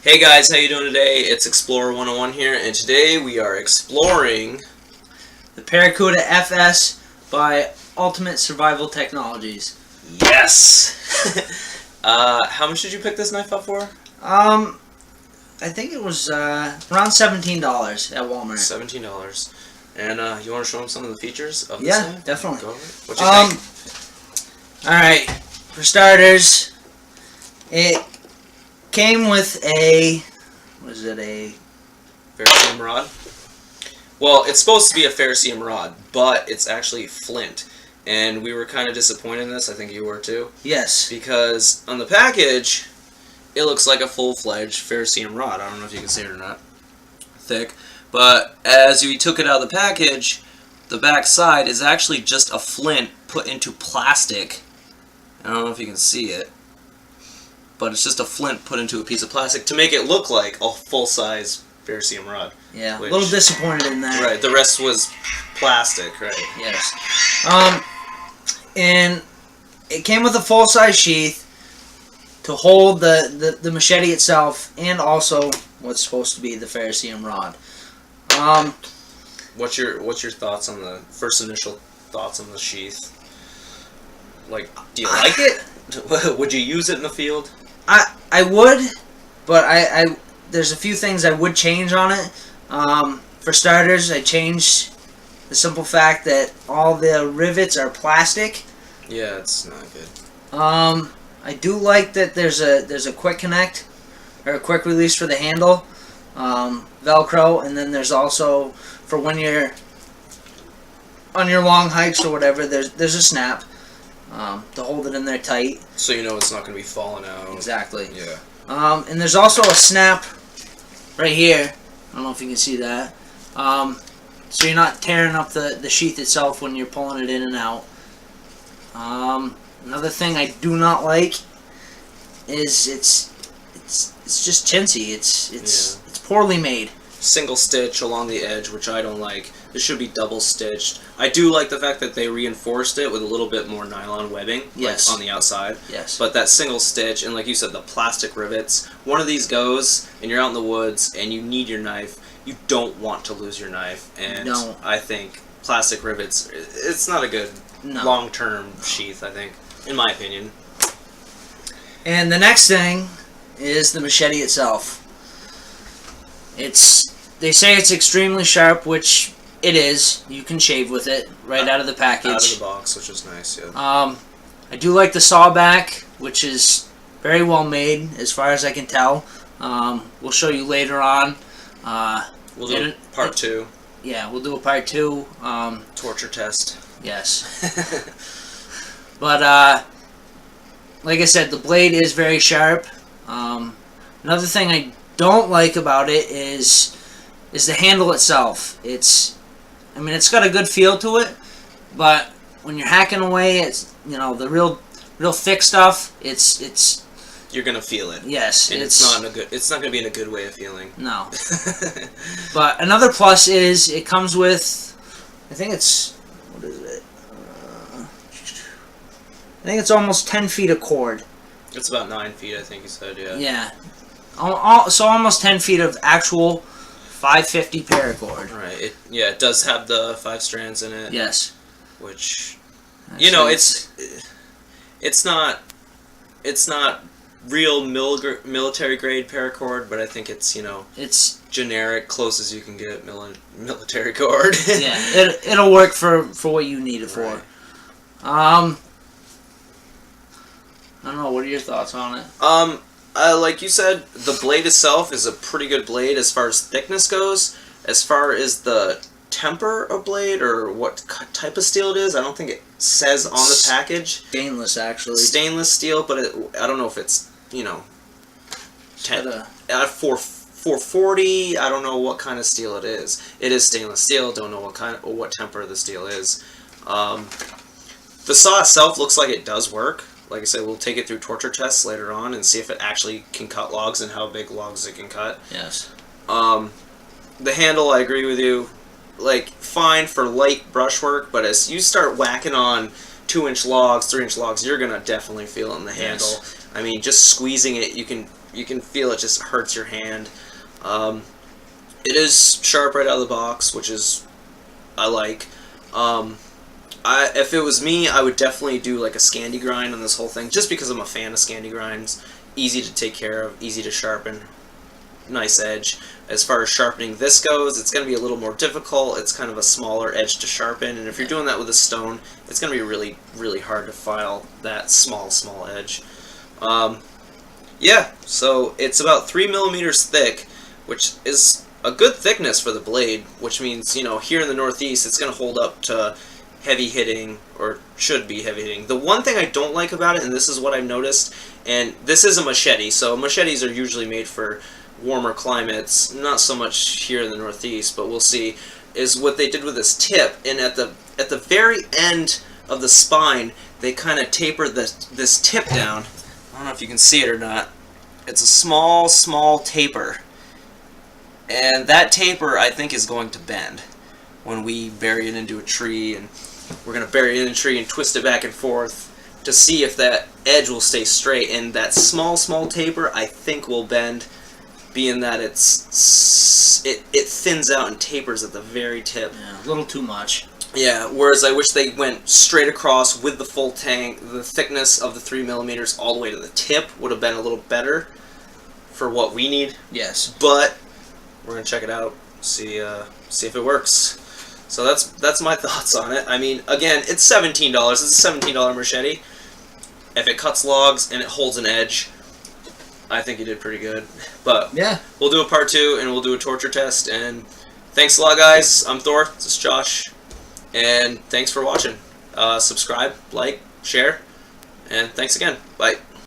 Hey guys, how you doing today? It's Explorer 101 here, and today we are exploring The Paracuda FS by Ultimate Survival Technologies. Yes! How much did you pick this knife up for? I think it was around $17 at Walmart. $17. And you want to show them some of the features of this Yeah, knife? definitely. Go over it. What you think? Alright, for starters, it came with a Ferrocerium rod. Well, it's supposed to be a ferrocerium rod, but it's actually flint. And we were kind of disappointed in this. I think you were too. Yes. Because on the package, it looks like a full-fledged ferrocerium rod. I don't know if you can see it or not. Thick. But as we took it out of the package, the back side is actually just a flint put into plastic. I don't know if you can see it, but it's just a flint put into a piece of plastic to make it look like a full-size ferrocerium rod. Yeah, a little disappointed in that. Right, the rest was plastic, right? Yes. And it came with a full-size sheath to hold the machete itself, and also what's supposed to be the ferrocerium rod. What's your thoughts on the first initial thoughts on the sheath? Like, do you like it? Would you use it in the field? I would, but I there's a few things I would change on it. For starters, I changed the simple fact that all the rivets are plastic. Yeah, it's not good. I do like that there's a quick connect or a quick release for the handle, Velcro, and then there's also for when you're on your long hikes or whatever. There's a snap to hold it in there tight. So you know it's not going to be falling out. Exactly. Yeah. And there's also a snap right here. I don't know if you can see that. So you're not tearing up the sheath itself when you're pulling it in and out. Another thing I do not like is it's just chintzy. It's poorly made. Single stitch along the edge, which I don't like. It should be double stitched. I do like the fact that they reinforced it with a little bit more nylon webbing, yes, like on the outside. Yes. But that single stitch, and like you said, the plastic rivets. One of these goes, and you're out in the woods, and you need your knife. You don't want to lose your knife, and no. I think plastic rivets. It's not a good long-term sheath. I think, in my opinion. And the next thing is the machete itself. They say it's extremely sharp, which it is. You can shave with it right out of the package. Out of the box, which is nice, yeah. I do like the saw back, which is very well made, as far as I can tell. We'll show you later on. We'll do part 2. Yeah, we'll do a part 2. Torture test. Yes. But, like I said, the blade is very sharp. Another thing I don't like about it is the handle itself. It's got a good feel to it, but when you're hacking away, it's the real thick stuff. It's you're gonna feel it. Yes, and it's not gonna be in a good way of feeling. No. But another plus is it comes with, I think it's, what is it? I think it's almost 10 feet of cord. It's about 9 feet, I think you said. Yeah. Yeah. So almost 10 feet of actual 550 paracord. Right. It does have the 5 strands in it. Yes. Which, actually, it's not real military grade paracord, but I think it's it's generic, close as you can get military cord. Yeah. It'll work for what you need it for. Right. I don't know. What are your thoughts on it? Like you said, the blade itself is a pretty good blade as far as thickness goes. As far as the temper of blade or what type of steel it is, I don't think it says on the package. Stainless, actually. Stainless steel, but I don't know if it's 440. I don't know what kind of steel it is. It is stainless steel. Don't know what temper the steel is. The saw itself looks like it does work. Like I said, we'll take it through torture tests later on and see if it actually can cut logs and how big logs it can cut. Yes. The handle, I agree with you. Like, fine for light brushwork, but as you start whacking on 2-inch logs, 3-inch logs, you're gonna definitely feel it in the handle. Yes. I mean, just squeezing it, you can You can feel it just hurts your hand. It is sharp right out of the box, which is I like. If it was me, I would definitely do like a Scandi grind on this whole thing, just because I'm a fan of Scandi grinds. Easy to take care of, easy to sharpen, nice edge. As far as sharpening this goes, it's going to be a little more difficult. It's kind of a smaller edge to sharpen, and if you're doing that with a stone, it's going to be really, really hard to file that small edge. Yeah, so it's about 3 millimeters thick, which is a good thickness for the blade, which means, you know, here in the Northeast, it's going to hold up to heavy hitting, or should be heavy hitting. The one thing I don't like about it, and this is what I've noticed, and this is a machete, so machetes are usually made for warmer climates, not so much here in the Northeast, but we'll see, is what they did with this tip, and at the very end of the spine, they kind of tapered this tip down. I don't know if you can see it or not. It's a small taper. And that taper, I think, is going to bend when we bury it into a tree, and we're going to bury it in a tree and twist it back and forth to see if that edge will stay straight. And that small taper, I think, will bend, being that it thins out and tapers at the very tip. Yeah, a little too much. Yeah, whereas I wish they went straight across with the full tank. The thickness of the 3 millimeters all the way to the tip would have been a little better for what we need. Yes. But we're gonna check it out, see if it works. So that's my thoughts on it. I mean, again, it's $17. It's a $17 machete. If it cuts logs and it holds an edge, I think you did pretty good. But yeah, we'll do a part 2 and we'll do a torture test. And thanks a lot, guys. I'm Thor. This is Josh. And thanks for watching. Subscribe, like, share, and thanks again. Bye.